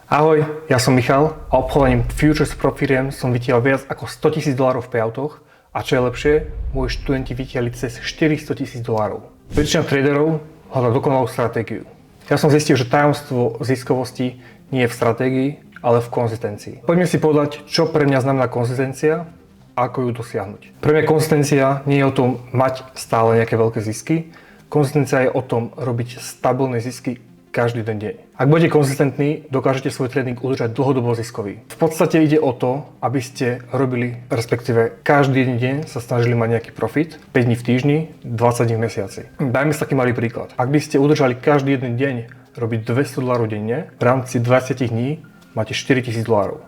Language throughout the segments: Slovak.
Ahoj, ja som Michal a obchodovaním Futures Pro firiem som vytiahol viac ako $100,000 v payoutoch a čo je lepšie, moji študenti vytiahli cez $400,000. Väčšina traderov hľadá dokonalú stratégiu. Ja som zistil, že tajomstvo ziskovosti nie je v stratégii, ale v konzistencii. Poďme si povedať, čo pre mňa znamená konzistencia a ako ju dosiahnuť. Pre mňa konzistencia nie je o tom mať stále nejaké veľké zisky. Konzistencia je o tom robiť stabilné zisky každý ten deň. Ak budete konzistentní, dokážete svoj trading udržať dlhodobo ziskový. V podstate ide o to, aby ste robili, respektíve každý jeden deň sa snažili mať nejaký profit, 5 dní v týždni, 20 dní v mesiaci. Dajme si taký malý príklad. Ak by ste udržali každý jeden deň robiť $200 denne, v rámci 20 dní máte $4,000.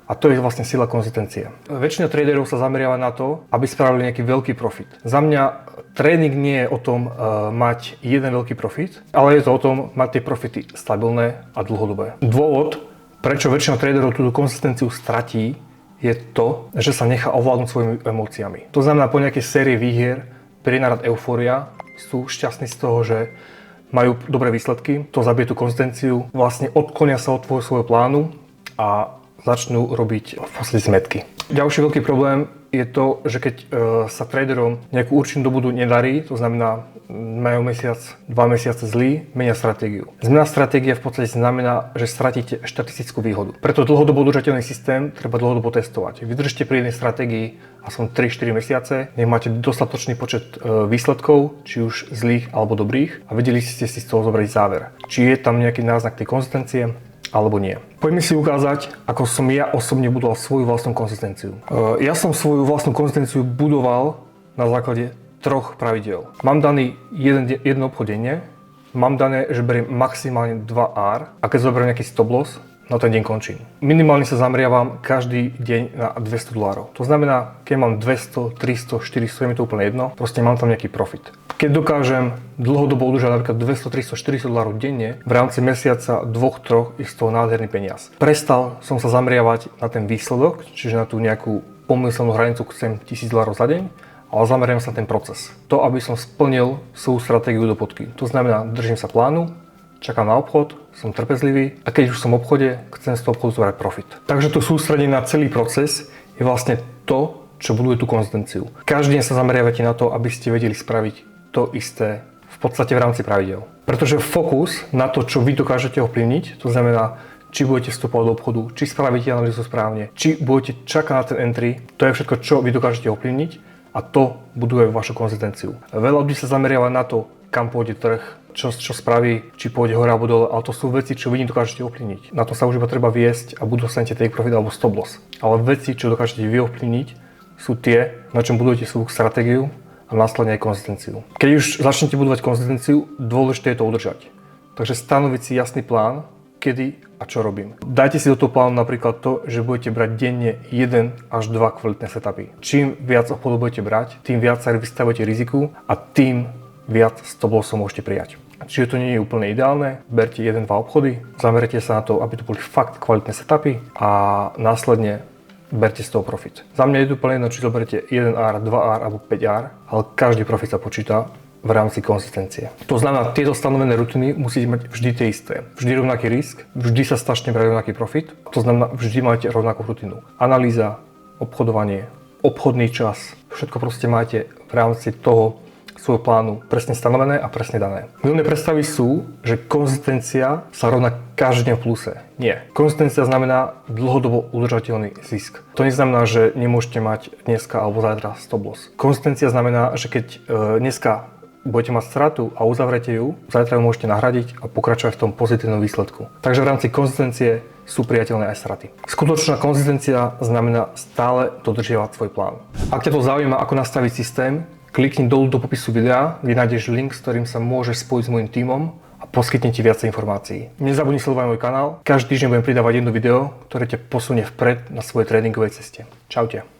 A to je vlastne sila konzistencie. Väčšina traderov sa zameriava na to, aby spravili nejaký veľký profit. Za mňa trading nie je o tom mať jeden veľký profit, ale je to o tom mať tie profity stabilné a dlhodobé. Dôvod, prečo väčšina traderov túto konzistenciu stratí, je to, že sa nechá ovládnuť svojimi emóciami. To znamená, po nejakej sérii výhier príde na rad eufória, sú šťastní z toho, že majú dobré výsledky, to zabije tú konzistenciu, vlastne odklonia sa od svojho plánu a začnú robiť v podstate zmetky. Ďalší veľký problém je to, že keď sa traderom nejakú určitú dobu nedarí, to znamená majú mesiac, 2 mesiace zlý, menia stratégiu. Zmena stratégie v podstate znamená, že stratíte štatistickú výhodu. Preto dlhodobo udržateľný systém treba dlhodobo testovať. Vydržte pri jednej stratégii aspoň 3-4 mesiace, nech máte dostatočný počet výsledkov, či už zlých alebo dobrých a vedeli ste si z toho zobrať záver. Či je tam nejaký náznak tej konzistencie, alebo nie. Poďme si ukázať, ako som ja osobne budoval svoju vlastnú konzistenciu. Ja som svoju vlastnú konzistenciu budoval na základe 3 pravidiel. Mám daný jeden obchod denne, mám dané, že beriem maximálne 2 R a keď zoberiem nejaký stop loss, na ten deň končím. Minimálne sa zameriavam každý deň na $200. To znamená, keď mám 200, 300, 400, je mi to úplne jedno, proste mám tam nejaký profit. Keď dokážem dlhodobo udržať napríklad 200, 300, 400 dolárov denne, v rámci mesiaca 2-3 je z toho nádherný peniaz. Prestal som sa zameriavať na ten výsledok, čiže na tú nejakú pomyselnú hranicu, chcem $1,000 za deň, ale zameriam sa na ten proces. To, aby som splnil svoju stratégiu do bodky. To znamená, držím sa plánu, čakám na obchod, som trpezlivý a keď už som v obchode, chcem z toho obchodu zobrať profit. Takže to sústredenie na celý proces je vlastne to, čo buduje tú konzistenciu. Každý deň sa zameriavate na to, aby ste vedeli spraviť to isté v podstate v rámci pravidiel. Pretože fokus na to, čo vy dokážete ovplyvniť, to znamená, či budete vstupovať do obchodu, či spravíte analýzu správne, či budete čakať na ten entry, to je všetko, čo vy dokážete ovplyvniť a to buduje vašu konzistenciu. Veľa ľudí sa zameriava na to, kam pôjde trh, čo spraví, či pôjde hore alebo dole, ale to sú veci, čo vy dokážete ovplyvniť. Na to sa už iba treba viesť a buď dostanete take profit alebo stop loss. Ale veci, čo dokážete vy ovplyvniť, sú tie, na čom budujete svoju stratégiu a následne aj konzistenciu. Keď už začnete budovať konzistenciu, dôležité je to udržať. Takže stanoviť si jasný plán, kedy a čo robím. Dajte si do toho plánu napríklad to, že budete brať denne 1 až 2 kvalitné setupy. Čím viac obchodov budete brať, tým viac sa vystavujete riziku a tým viac stop lossov môžete prijať. Čiže to nie je úplne ideálne, berte 1-2 obchody, zamerajte sa na to, aby to boli fakt kvalitné setupy a následne berte z toho profit. Za mňa je to úplne jedno, či zoberiete 1R, 2R alebo 5R, ale každý profit sa počíta v rámci konzistencie. To znamená, tieto stanovené rutiny musíte mať vždy tie isté. Vždy rovnaký risk, vždy sa strašne brať rovnaký profit, to znamená, vždy máte rovnakú rutinu. Analýza, obchodovanie, obchodný čas, všetko proste máte v rámci toho svojho plánu presne stanovené a presne dané. Milné predstavy sú, že konzistencia sa rovná každý deň v pluse. Nie. Konzistencia znamená dlhodobo udržateľný zisk. To neznamená, že nemôžete mať dneska alebo zajtra stop loss. Konzistencia znamená, že keď dneska budete mať stratu a uzavrete ju, zajtra ju môžete nahradiť a pokračovať v tom pozitívnom výsledku. Takže v rámci konzistencie sú priateľné aj straty. Skutočná konzistencia znamená stále dodržiavať svoj plán. Ak ťa to zaujíma, ako nastaviť systém, klikni dolu do popisu videa, kde nájdeš link, s ktorým sa môžeš spojiť s môjim tímom a poskytni ti viacej informácií. Nezabudni sledovať môj kanál, každý týždeň budem pridávať jedno video, ktoré ťa posunie vpred na svojej tréningovej ceste. Čaute.